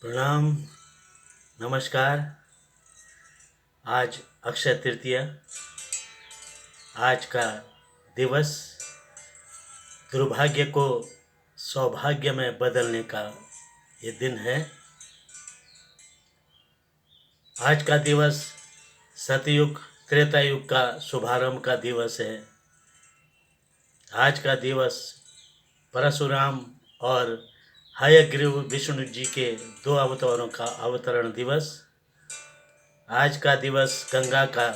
प्रणाम। नमस्कार। आज अक्षय तृतीया। आज का दिवस दुर्भाग्य को सौभाग्य में बदलने का ये दिन है। आज का दिवस सतयुग त्रेता युग का शुभारंभ का दिवस है। आज का दिवस परशुराम और हयग्रीव विष्णु जी के दो अवतारों का अवतरण दिवस। आज का दिवस गंगा का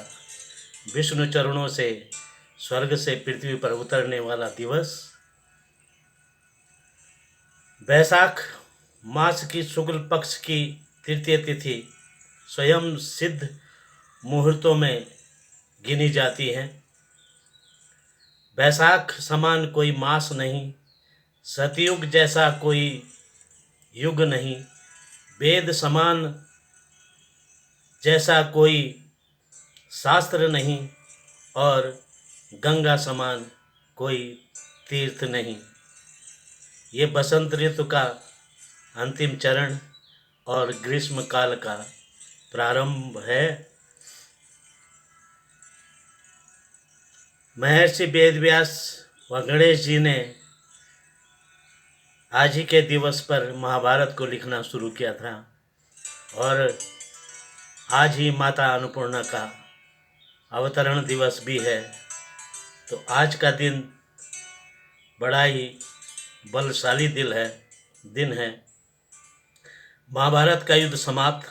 विष्णु चरणों से स्वर्ग से पृथ्वी पर उतरने वाला दिवस। वैशाख मास की शुक्ल पक्ष की तृतीय तिथि स्वयं सिद्ध मुहूर्तों में गिनी जाती है। वैशाख समान कोई मास नहीं, सतयुग जैसा कोई युग नहीं, वेद समान जैसा कोई शास्त्र नहीं और गंगा समान कोई तीर्थ नहीं। ये बसंत ऋतु का अंतिम चरण और ग्रीष्म काल का प्रारंभ है। महर्षि वेदव्यास व गणेश जी ने आज ही के दिवस पर महाभारत को लिखना शुरू किया था और आज ही माता अन्नपूर्णा का अवतरण दिवस भी है। तो आज का दिन बड़ा ही बलशाली दिन है। महाभारत का युद्ध समाप्त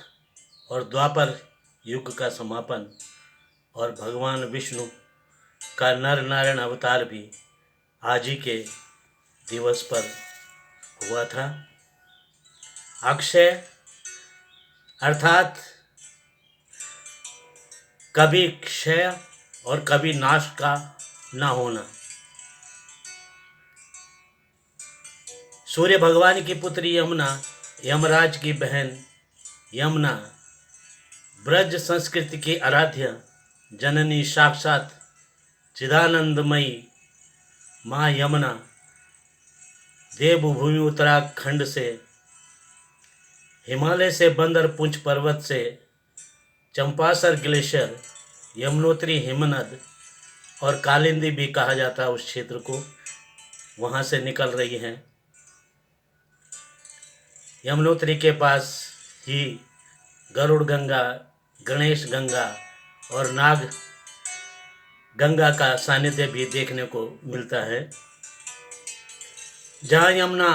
और द्वापर युग का समापन और भगवान विष्णु का नर नारायण अवतार भी आज ही के दिवस पर हुआ था। अक्षय अर्थात कभी क्षय और कभी नाश का ना होना। सूर्य भगवान की पुत्री यमुना, यमराज की बहन यमुना, ब्रज संस्कृति की आराध्य जननी साक्षात चिदानंदमयी माँ यमुना देवभूमि उत्तराखंड से, हिमालय से बंदरपुंछ पर्वत से, चंपासर ग्लेशियर, यमुनोत्री हिमनद और कालिंदी भी कहा जाता है उस क्षेत्र को, वहाँ से निकल रही हैं। यमुनोत्री के पास ही गरुड़ गंगा, गणेश गंगा और नाग गंगा का सानिध्य भी देखने को मिलता है। जहाँ यमुना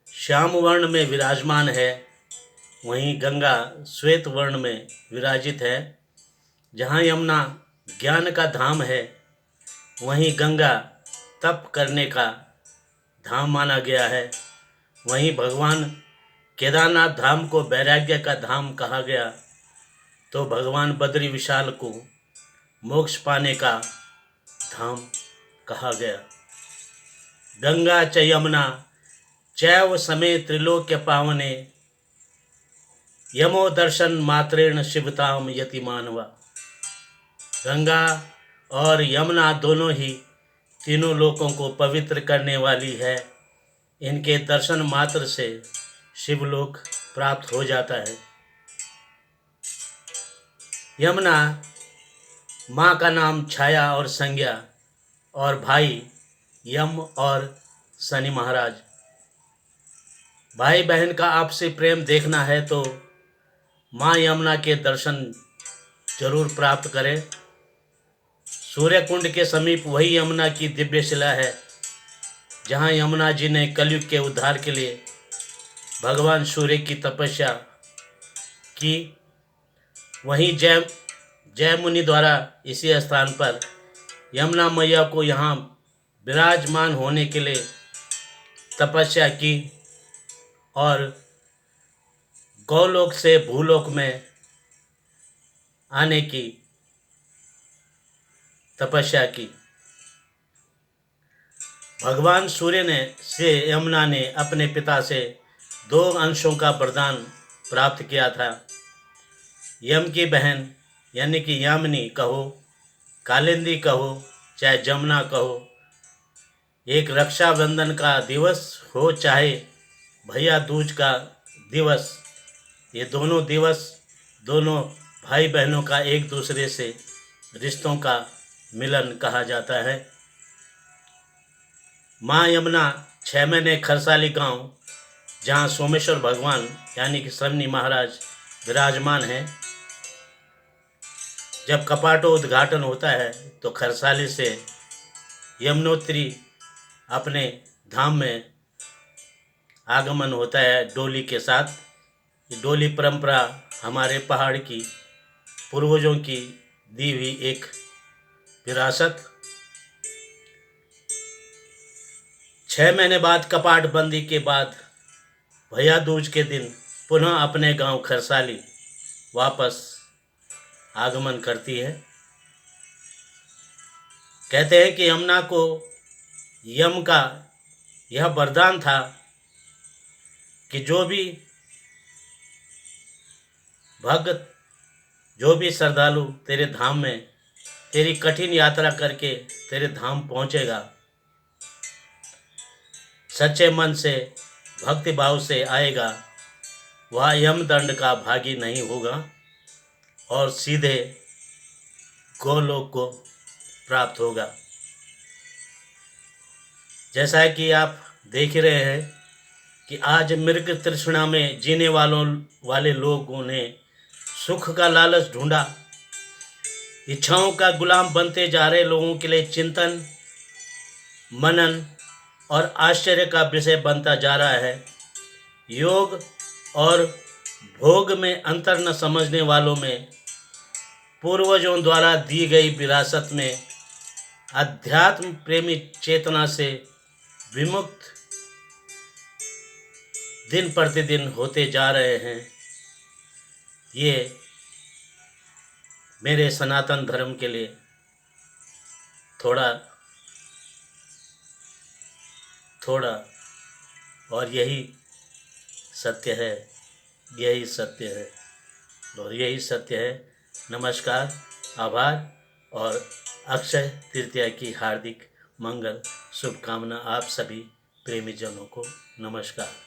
श्याम वर्ण में विराजमान है, वहीं गंगा श्वेत वर्ण में विराजित है। जहाँ यमुना ज्ञान का धाम है, वहीं गंगा तप करने का धाम माना गया है। वहीं भगवान केदारनाथ धाम को वैराग्य का धाम कहा गया, तो भगवान बद्री विशाल को मोक्ष पाने का धाम कहा गया। गंगा च यमुना चैव समे त्रिलोक्य पावने, यमो दर्शन मात्रेण शिवताम यति मानवा। गंगा और यमुना दोनों ही तीनों लोकों को पवित्र करने वाली है। इनके दर्शन मात्र से शिवलोक प्राप्त हो जाता है। यमुना माँ का नाम छाया और संज्ञा और भाई यम और शनि महाराज। भाई बहन का आपसी प्रेम देखना है तो माँ यमुना के दर्शन जरूर प्राप्त करें। सूर्य कुंड के समीप वही यमुना की दिव्य शिला है जहाँ यमुना जी ने कलयुग के उद्धार के लिए भगवान सूर्य की तपस्या की। वहीं जय मुनि द्वारा इसी स्थान पर यमुना मैया को यहाँ विराजमान होने के लिए तपस्या की और गौलोक से भूलोक में आने की तपस्या की। भगवान सूर्य से यमुना ने अपने पिता से दो अंशों का वरदान प्राप्त किया था। यम की बहन यानी कि यामिनी कहो, कालिंदी कहो, चाहे जमुना कहो, एक रक्षाबंधन का दिवस हो चाहे भैया दूज का दिवस, ये दोनों दिवस दोनों भाई बहनों का एक दूसरे से रिश्तों का मिलन कहा जाता है। माँ यमुना 6 महीने खरसाली गांव, जहाँ सोमेश्वर भगवान यानी कि शनि महाराज विराजमान हैं, जब कपाटोद्घाटन होता है तो खरसाली से यमुनोत्री अपने धाम में आगमन होता है डोली के साथ। ये डोली परंपरा हमारे पहाड़ की पूर्वजों की दी हुई एक विरासत। 6 महीने बाद कपाट बंदी के बाद भैया दूज के दिन पुनः अपने गांव खरसाली वापस आगमन करती है। कहते हैं कि यमुना को यम का यह वरदान था कि जो भी भक्त, जो भी श्रद्धालु तेरे धाम में तेरी कठिन यात्रा करके तेरे धाम पहुँचेगा, सच्चे मन से भक्ति भाव से आएगा, वह यमदंड का भागी नहीं होगा और सीधे गोलोक को प्राप्त होगा। जैसा कि आप देख रहे हैं कि आज मृग तृष्णा में जीने वाले लोगों ने सुख का लालच ढूंढा, इच्छाओं का गुलाम बनते जा रहे लोगों के लिए चिंतन, मनन और आश्चर्य का विषय बनता जा रहा है। योग और भोग में अंतर न समझने वालों में पूर्वजों द्वारा दी गई विरासत में अध्यात्म प्रेमी चेतना से विमुक्त दिन प्रतिदिन होते जा रहे हैं। ये मेरे सनातन धर्म के लिए थोड़ा और यही सत्य है, यही सत्य है और यही सत्य है। नमस्कार, आभार और अक्षय तृतीया की हार्दिक मंगल शुभकामना आप सभी प्रेमीजनों को। नमस्कार।